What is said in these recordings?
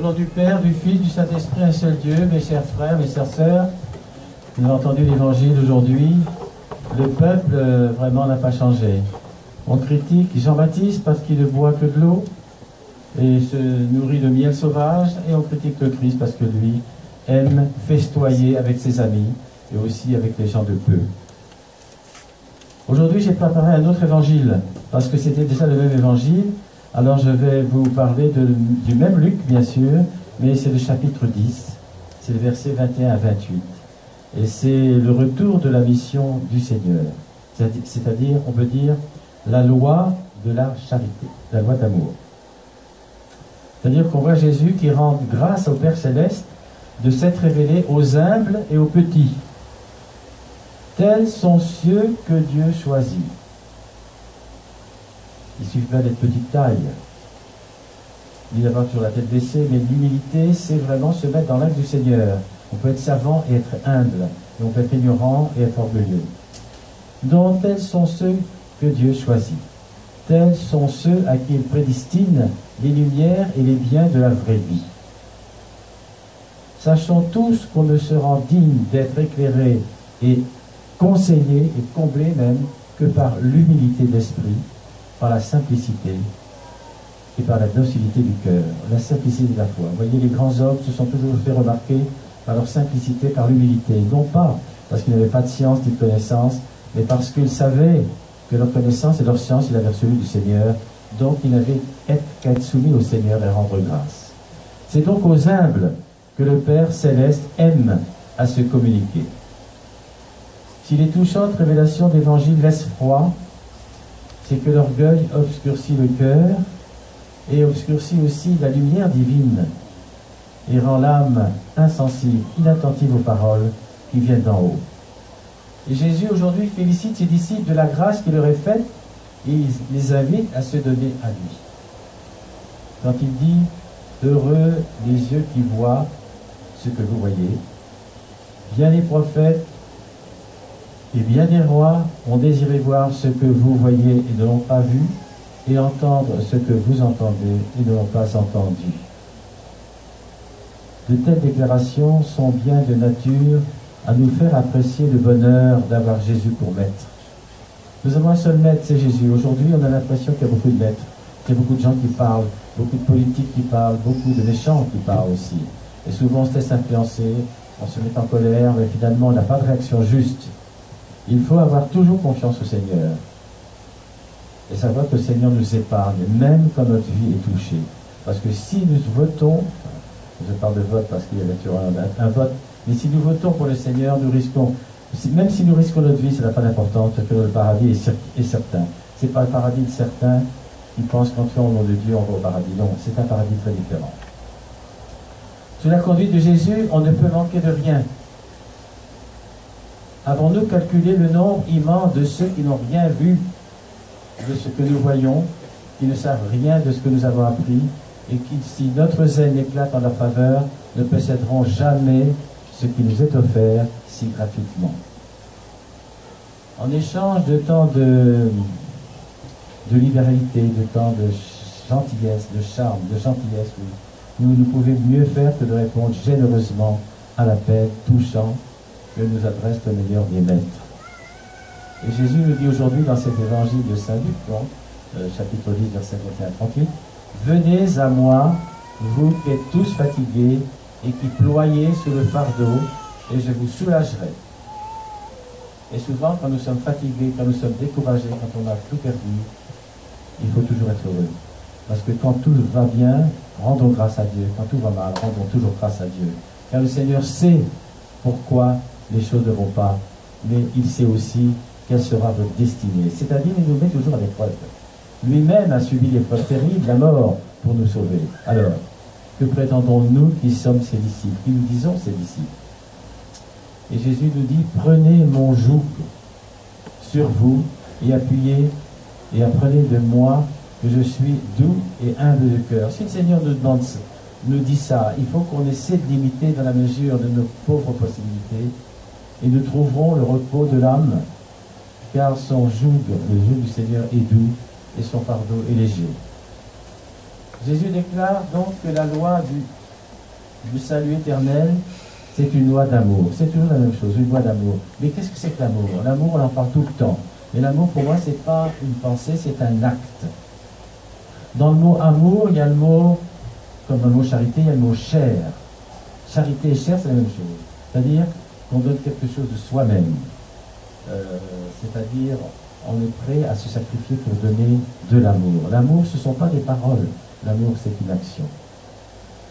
Au nom du Père, du Fils, du Saint-Esprit, un seul Dieu, mes chers frères, mes chères sœurs, nous avons entendu l'évangile aujourd'hui. Le peuple, vraiment, n'a pas changé. On critique Jean-Baptiste parce qu'il ne boit que de l'eau et se nourrit de miel sauvage, et on critique le Christ parce que lui aime festoyer avec ses amis et aussi avec les gens de peu. Aujourd'hui, j'ai préparé un autre évangile, parce que c'était déjà le même évangile. Alors je vais vous parler du même Luc, bien sûr, mais c'est le chapitre 10, c'est le verset 21 à 28. Et c'est le retour de la mission du Seigneur, c'est-à-dire, on peut dire, la loi de la charité, la loi d'amour. C'est-à-dire qu'on voit Jésus qui rend grâce au Père Céleste de s'être révélé aux humbles et aux petits. Tels sont ceux que Dieu choisit. Il suffit pas d'être petite taille, ni d'avoir toujours la tête baissée, mais l'humilité, c'est vraiment se mettre dans l'axe du Seigneur. On peut être savant et être humble, et on peut être ignorant et être orgueilleux. Donc, tels sont ceux que Dieu choisit. Tels sont ceux à qui il prédestine les lumières et les biens de la vraie vie. Sachons tous qu'on ne se rend digne d'être éclairé et conseillé et comblé même que par l'humilité d'esprit, par la simplicité et par la docilité du cœur, la simplicité de la foi. Vous voyez, les grands hommes se sont toujours fait remarquer par leur simplicité, par l'humilité, non pas parce qu'ils n'avaient pas de science ni de connaissance, mais parce qu'ils savaient que leur connaissance et leur science, ils avaient reçu du Seigneur, donc ils n'avaient qu'à être soumis au Seigneur et rendre grâce. C'est donc aux humbles que le Père Céleste aime à se communiquer. Si les touchantes révélations d'Évangile laissent froid, c'est que l'orgueil obscurcit le cœur et obscurcit aussi la lumière divine et rend l'âme insensible, inattentive aux paroles qui viennent d'en haut. Et Jésus aujourd'hui félicite ses disciples de la grâce qu'il leur est faite et il les invite à se donner à lui. Quand il dit « Heureux les yeux qui voient ce que vous voyez, bien les prophètes et bien des rois ont désiré voir ce que vous voyez et ne l'ont pas vu, et entendre ce que vous entendez et ne l'ont pas entendu. » De telles déclarations sont bien de nature à nous faire apprécier le bonheur d'avoir Jésus pour maître. Nous avons un seul maître, c'est Jésus. Aujourd'hui, on a l'impression qu'il y a beaucoup de maîtres, qu'il y a beaucoup de gens qui parlent, beaucoup de politiques qui parlent, beaucoup de méchants qui parlent aussi. Et souvent, on se laisse influencer, on se met en colère, mais finalement, on n'a pas de réaction juste. Il faut avoir toujours confiance au Seigneur et savoir que le Seigneur nous épargne, même quand notre vie est touchée. Parce que si nous votons, je parle de vote parce qu'il y a naturellement un vote, mais si nous votons pour le Seigneur, nous risquons, même si nous risquons notre vie, ça n'a pas d'importance, parce que le paradis est certain. Ce n'est pas le paradis de certains qui pensent qu'entrant au nom de Dieu, on va au paradis. Non, c'est un paradis très différent. Sous la conduite de Jésus, on ne peut manquer de rien. Avons-nous calculé le nombre immense de ceux qui n'ont rien vu de ce que nous voyons, qui ne savent rien de ce que nous avons appris, et qui, si notre zèle éclate en leur faveur, ne posséderont jamais ce qui nous est offert si gratuitement. En échange de temps de libéralité, de temps de gentillesse, de charme, de gentillesse, nous ne pouvons mieux faire que de répondre généreusement à l'appel touchant que nous adresse le meilleur des maîtres. Et Jésus nous dit aujourd'hui dans cet évangile de Saint Luc, donc, chapitre 10, verset 21 à 38, « Venez à moi, vous qui êtes tous fatigués et qui ployez sous le fardeau, et je vous soulagerai. » Et souvent, quand nous sommes fatigués, quand nous sommes découragés, quand on a tout perdu, il faut toujours être heureux. Parce que quand tout va bien, rendons grâce à Dieu. Quand tout va mal, rendons toujours grâce à Dieu. Car le Seigneur sait pourquoi les choses ne vont pas, mais il sait aussi quelle sera votre destinée. C'est-à-dire, il nous met toujours à l'épreuve. Lui-même a subi l'épreuve terrible, la mort, pour nous sauver. Alors, que prétendons-nous qui sommes ses disciples, qui nous disons ses disciples? Et Jésus nous dit, prenez mon joug sur vous et appuyez et apprenez de moi que je suis doux et humble de cœur. Si le Seigneur nous dit ça, il faut qu'on essaie de l'imiter dans la mesure de nos pauvres possibilités et nous trouverons le repos de l'âme, car son joug, le joug du Seigneur est doux et son fardeau est léger. Jésus déclare donc que la loi Le salut éternel, c'est une loi d'amour. C'est toujours la même chose, une loi d'amour. Mais qu'est-ce que c'est que l'amour? L'amour, on en parle tout le temps. Mais l'amour, pour moi, c'est pas une pensée, c'est un acte. Dans le mot amour, il y a le mot, comme dans le mot charité, il y a le mot chair. Charité et chair, c'est la même chose. C'est-à-dire qu'on donne quelque chose de soi-même. C'est-à-dire, on est prêt à se sacrifier pour donner de l'amour. L'amour, ce ne sont pas des paroles. L'amour, c'est une action.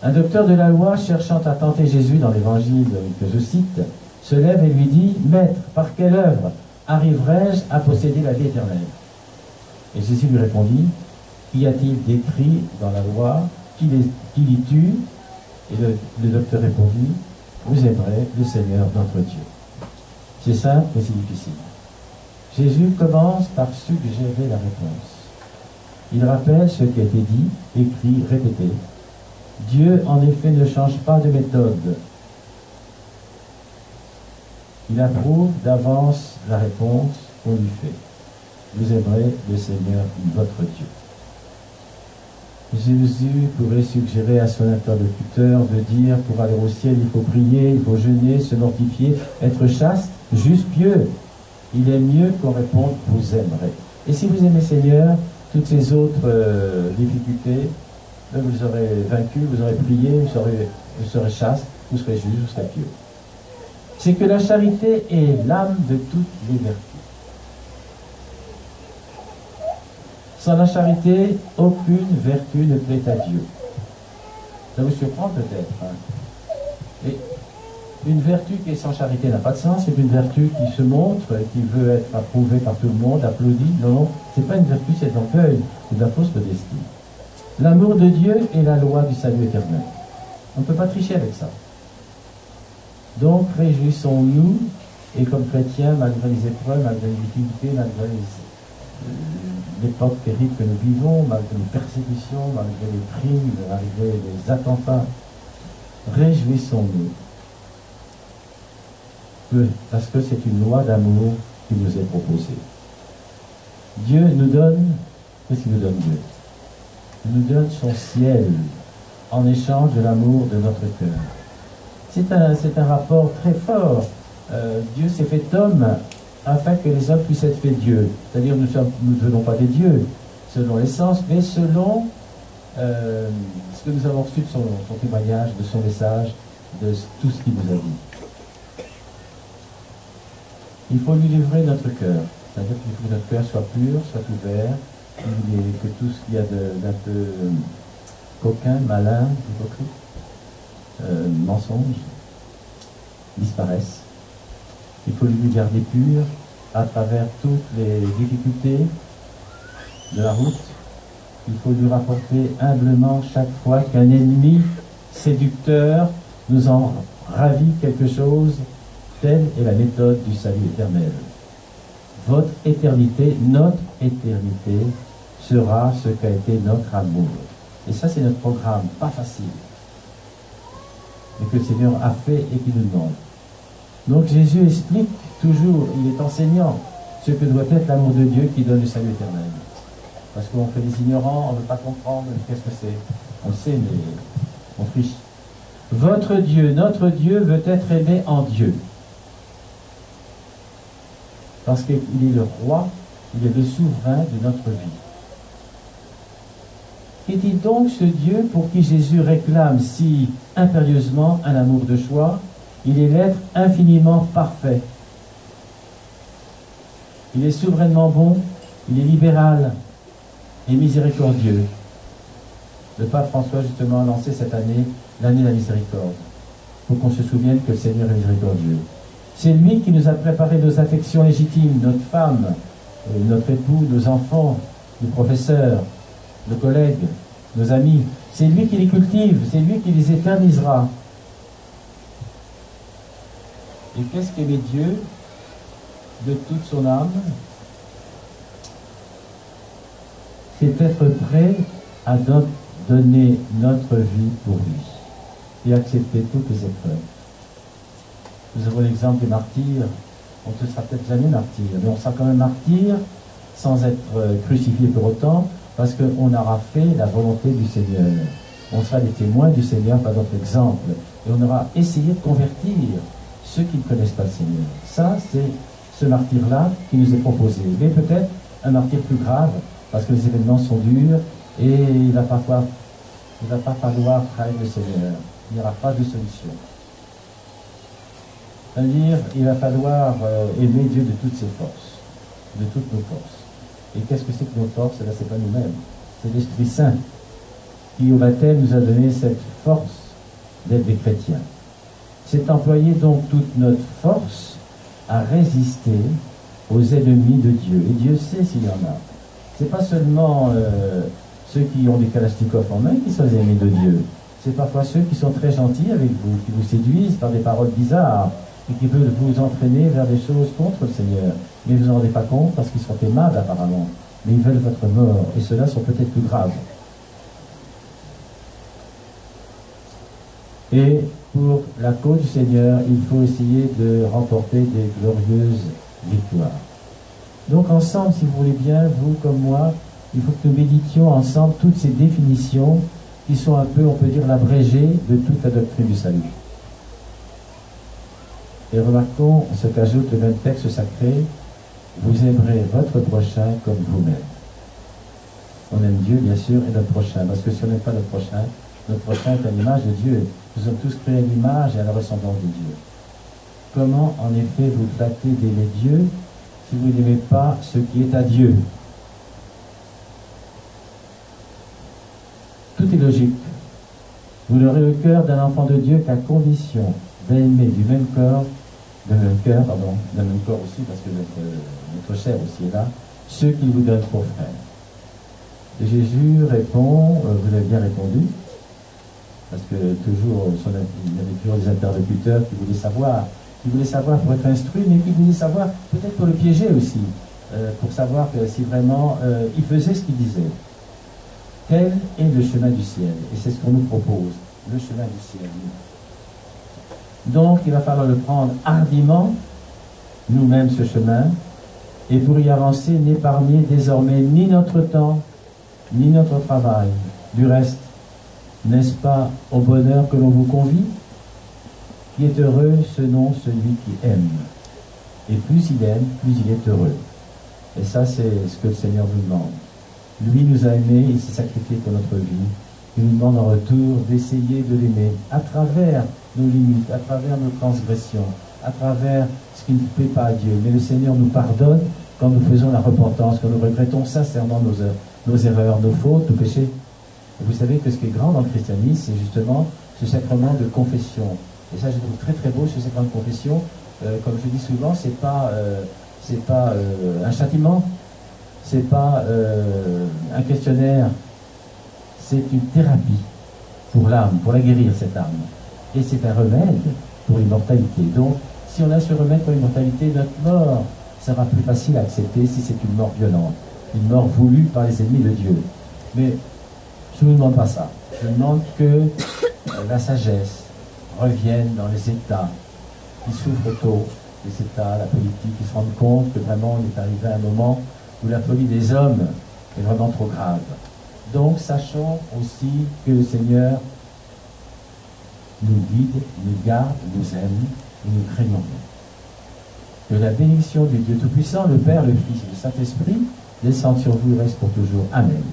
Un docteur de la loi, cherchant à tenter Jésus dans l'évangile que je cite, se lève et lui dit, « Maître, par quelle œuvre arriverai-je à posséder la vie éternelle ?» Et Jésus lui répondit, « Qu'y a-t-il d'écrit dans la loi? Qui lis-tu » Et le docteur répondit, « Vous aimerez le Seigneur notre Dieu. » C'est simple, mais c'est difficile. Jésus commence par suggérer la réponse. Il rappelle ce qui a été dit, écrit, répété. Dieu, en effet, ne change pas de méthode. Il approuve d'avance la réponse qu'on lui fait. Vous aimerez le Seigneur, votre Dieu. Jésus pourrait suggérer à son interlocuteur de dire, pour aller au ciel, il faut prier, il faut jeûner, se mortifier, être chaste, juste pieux. Il est mieux qu'on réponde, vous aimerez. Et si vous aimez Seigneur, toutes ces autres difficultés, vous aurez vaincu, vous aurez prié, vous serez chaste, vous serez juste, vous serez pieux. C'est que la charité est l'âme de toutes les vertus. Sans la charité, aucune vertu ne plaît à Dieu. Ça vous surprend peut-être. Hein? Et une vertu qui est sans charité n'a pas de sens. C'est une vertu qui se montre, qui veut être approuvée par tout le monde, applaudie. Non, non, c'est pas une vertu, c'est de l'orgueil, c'est de la fausse modestie. L'amour de Dieu est la loi du salut éternel. On ne peut pas tricher avec ça. Donc, réjouissons-nous, et comme chrétiens, malgré les épreuves, malgré les difficultés, malgré l'époque terrible que nous vivons, malgré les persécutions, malgré les crimes, malgré les attentats, réjouissons-nous. Parce que c'est une loi d'amour qui nous est proposée. Dieu nous donne, qu'est-ce qu'il nous donne Dieu? Il nous donne son ciel en échange de l'amour de notre cœur. C'est un rapport très fort. Dieu s'est fait homme afin que les hommes puissent être faits Dieu. C'est-à-dire nous ne venons pas des dieux selon l'essence, mais selon ce que nous avons reçu de son témoignage, de son message, de tout ce qu'il nous a dit. Il faut lui livrer notre cœur. C'est-à-dire qu'il faut que notre cœur soit pur, soit ouvert, que tout ce qu'il y a d'un peu coquin, malin, hypocrite, mensonge, disparaisse. Il faut lui garder pur à travers toutes les difficultés de la route. Il faut lui rapporter humblement chaque fois qu'un ennemi séducteur nous en ravit quelque chose. Telle est la méthode du salut éternel. Votre éternité, notre éternité, sera ce qu'a été notre amour. Et ça, c'est notre programme, pas facile, mais que le Seigneur a fait et qui nous demande. Donc Jésus explique toujours, il est enseignant, ce que doit être l'amour de Dieu qui donne le salut éternel. Parce qu'on fait des ignorants, on ne veut pas comprendre qu'est-ce que c'est. On le sait, mais on triche. Votre Dieu, notre Dieu, veut être aimé en Dieu. Parce qu'il est le roi, il est le souverain de notre vie. Qu'est-il donc ce Dieu pour qui Jésus réclame si impérieusement un amour de choix? Il est l'être infiniment parfait. Il est souverainement bon, il est libéral et miséricordieux. Le pape François, justement, a lancé cette année l'année de la miséricorde, pour qu'on se souvienne que le Seigneur est miséricordieux. C'est lui qui nous a préparé nos affections légitimes, notre femme, notre époux, nos enfants, nos professeurs, nos collègues, nos amis. C'est lui qui les cultive, c'est lui qui les éternisera. Et qu'est-ce qu'aimer Dieu de toute son âme? C'est être prêt à donner notre vie pour lui et accepter toutes les épreuves. Nous avons l'exemple des martyrs. On ne sera peut-être jamais martyr, mais on sera quand même martyr sans être crucifié pour autant, parce qu'on aura fait la volonté du Seigneur. On sera des témoins du Seigneur par notre exemple. Et on aura essayé de convertir ceux qui ne connaissent pas le Seigneur. Ça, c'est ce martyr-là qui nous est proposé. Mais peut-être un martyr plus grave, parce que les événements sont durs et il ne va pas falloir trahir le Seigneur. Il n'y aura pas de solution. C'est-à-dire, il va falloir aimer Dieu de toutes ses forces, de toutes nos forces. Et qu'est-ce que c'est que nos forces? Ce n'est pas nous-mêmes, c'est l'Esprit Saint qui, au baptême, nous a donné cette force d'être des chrétiens. C'est employer donc toute notre force à résister aux ennemis de Dieu. Et Dieu sait s'il y en a. Ce n'est pas seulement ceux qui ont des kalachnikovs en main qui sont les ennemis de Dieu. C'est parfois ceux qui sont très gentils avec vous, qui vous séduisent par des paroles bizarres et qui veulent vous entraîner vers des choses contre le Seigneur. Mais vous n'en rendez pas compte parce qu'ils sont aimables apparemment. Mais ils veulent votre mort. Et ceux-là sont peut-être plus graves. Et pour la cause du Seigneur, il faut essayer de remporter des glorieuses victoires. Donc ensemble, si vous voulez bien, vous comme moi, il faut que nous méditions ensemble toutes ces définitions qui sont un peu, on peut dire, l'abrégé de toute la doctrine du salut. Et remarquons ce qu'ajoute le même texte sacré: vous aimerez votre prochain comme vous-même. On aime Dieu, bien sûr, et notre prochain, parce que si on n'aime pas notre prochain est à l'image de Dieu. Nous sommes tous créés à l'image et à la ressemblance de Dieu. Comment, en effet, vous flattez d'aimer Dieu si vous n'aimez pas ce qui est à Dieu? Tout est logique. Vous n'aurez le cœur d'un enfant de Dieu qu'à condition d'aimer du même cœur aussi, parce que notre chair aussi est là, ceux qui vous donnent pour frères. Et Jésus répond, vous avez bien répondu, parce que toujours, il y avait toujours des interlocuteurs qui voulaient savoir pour être instruits, mais qui voulaient savoir, peut-être pour le piéger aussi, pour savoir que si vraiment il faisait ce qu'il disait. Tel est le chemin du ciel, et c'est ce qu'on nous propose, le chemin du ciel. Donc, il va falloir le prendre hardiment, nous-mêmes, ce chemin, et pour y avancer, n'épargner désormais ni notre temps, ni notre travail. Du reste, n'est-ce pas au bonheur que l'on vous convie? Qui est heureux, ce nom, celui qui aime. Et plus il aime, plus il est heureux. Et ça, c'est ce que le Seigneur nous demande. Lui nous a aimés, il s'est sacrifié pour notre vie. Il nous demande en retour d'essayer de l'aimer à travers nos limites, à travers nos transgressions, à travers ce qui ne plaît pas à Dieu. Mais le Seigneur nous pardonne quand nous faisons la repentance, quand nous regrettons sincèrement nos erreurs, nos fautes, nos péchés. Et vous savez que ce qui est grand dans le christianisme, c'est justement ce sacrement de confession. Et ça, je trouve très très beau, ce sacrement de confession. Comme je dis souvent, c'est pas un châtiment, c'est pas un questionnaire, c'est une thérapie pour l'âme, pour la guérir, cette âme. Et c'est un remède pour l'immortalité. Donc, si on a ce remède pour l'immortalité, notre mort sera plus facile à accepter si c'est une mort violente, une mort voulue par les ennemis de Dieu. Mais je ne vous demande pas ça. Je demande que la sagesse revienne dans les États qui souffrent tôt, les États, la politique, qui se rendent compte que vraiment on est arrivé à un moment où la folie des hommes est vraiment trop grave. Donc sachons aussi que le Seigneur nous guide, nous garde, nous aime et nous craignons. Que la bénédiction du Dieu Tout-Puissant, le Père, le Fils et le Saint-Esprit descende sur vous et reste pour toujours. Amen.